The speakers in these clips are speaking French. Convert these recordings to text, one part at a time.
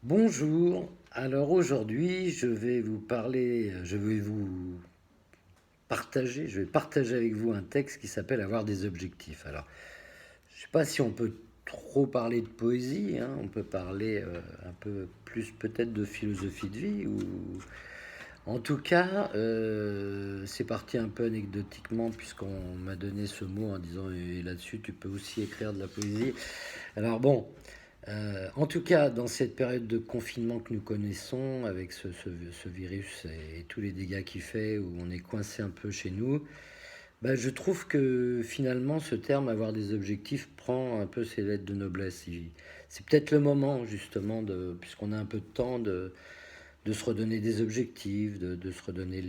Bonjour, alors aujourd'hui je vais partager avec vous un texte qui s'appelle Avoir des objectifs. Alors, je ne sais pas si on peut trop parler de poésie, hein, on peut parler un peu plus peut-être de philosophie de vie, ou en tout cas, c'est parti un peu anecdotiquement puisqu'on m'a donné ce mot en disant et là-dessus tu peux aussi écrire de la poésie. Alors bon, en tout cas, dans cette période de confinement que nous connaissons, avec ce virus et tous les dégâts qu'il fait, où on est coincé un peu chez nous, bah, je trouve que finalement, ce terme, avoir des objectifs, prend un peu ses lettres de noblesse. C'est peut-être le moment, justement, puisqu'on a un peu de temps, de se redonner des objectifs, de se redonner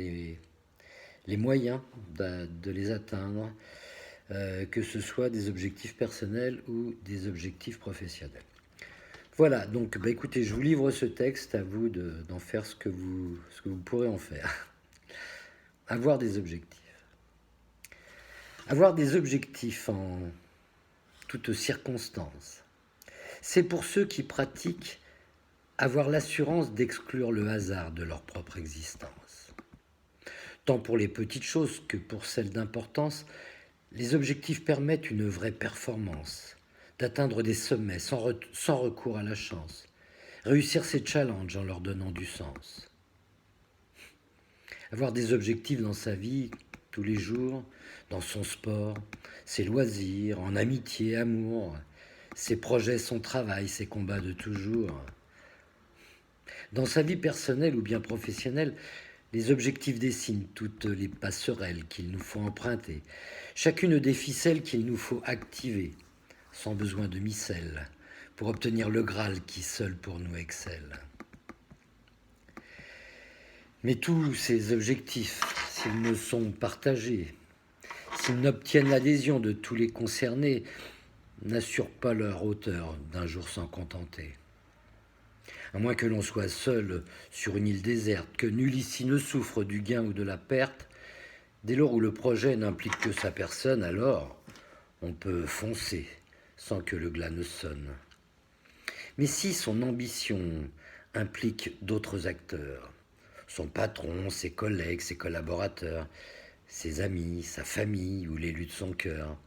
les moyens de les atteindre, que ce soit des objectifs personnels ou des objectifs professionnels. Voilà, donc bah écoutez, je vous livre ce texte, à vous d'en faire ce que vous pourrez en faire. Avoir des objectifs. Avoir des objectifs en toutes circonstances. C'est pour ceux qui pratiquent avoir l'assurance d'exclure le hasard de leur propre existence. Tant pour les petites choses que pour celles d'importance, les objectifs permettent une vraie performance, d'atteindre des sommets sans recours à la chance, réussir ces challenges en leur donnant du sens. Avoir des objectifs dans sa vie, tous les jours, dans son sport, ses loisirs, en amitié, amour, ses projets, son travail, ses combats de toujours. Dans sa vie personnelle ou bien professionnelle, les objectifs dessinent toutes les passerelles qu'il nous faut emprunter, chacune des ficelles qu'il nous faut activer, sans besoin de micelle, pour obtenir le Graal qui seul pour nous excelle. Mais tous ces objectifs, s'ils ne sont partagés, s'ils n'obtiennent l'adhésion de tous les concernés, n'assurent pas leur hauteur d'un jour s'en contenter. À moins que l'on soit seul sur une île déserte, que nul ici ne souffre du gain ou de la perte, dès lors où le projet n'implique que sa personne, alors on peut foncer sans que le glas ne sonne. Mais si son ambition implique d'autres acteurs, son patron, ses collègues, ses collaborateurs, ses amis, sa famille ou l'élu de son cœur,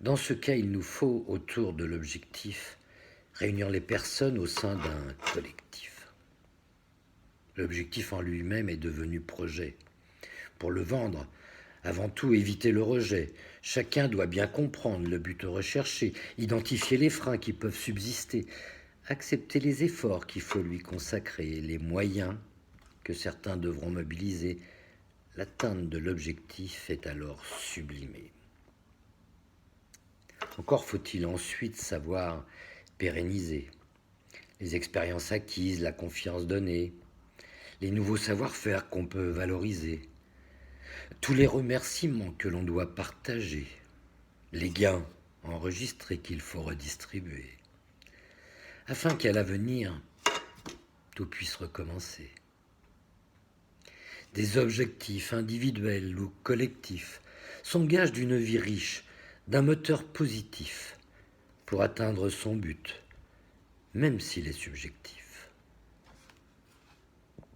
dans ce cas, il nous faut, autour de l'objectif, réunir les personnes au sein d'un collectif. L'objectif en lui-même est devenu projet. Pour le vendre, avant tout, éviter le rejet. Chacun doit bien comprendre le but recherché, identifier les freins qui peuvent subsister, accepter les efforts qu'il faut lui consacrer, les moyens que certains devront mobiliser. L'atteinte de l'objectif est alors sublimée. Encore faut-il ensuite savoir pérenniser les expériences acquises, la confiance donnée, les nouveaux savoir-faire qu'on peut valoriser, tous les remerciements que l'on doit partager, les gains enregistrés qu'il faut redistribuer, afin qu'à l'avenir, tout puisse recommencer. Des objectifs individuels ou collectifs sont gages d'une vie riche, d'un moteur positif pour atteindre son but, même s'il est subjectif.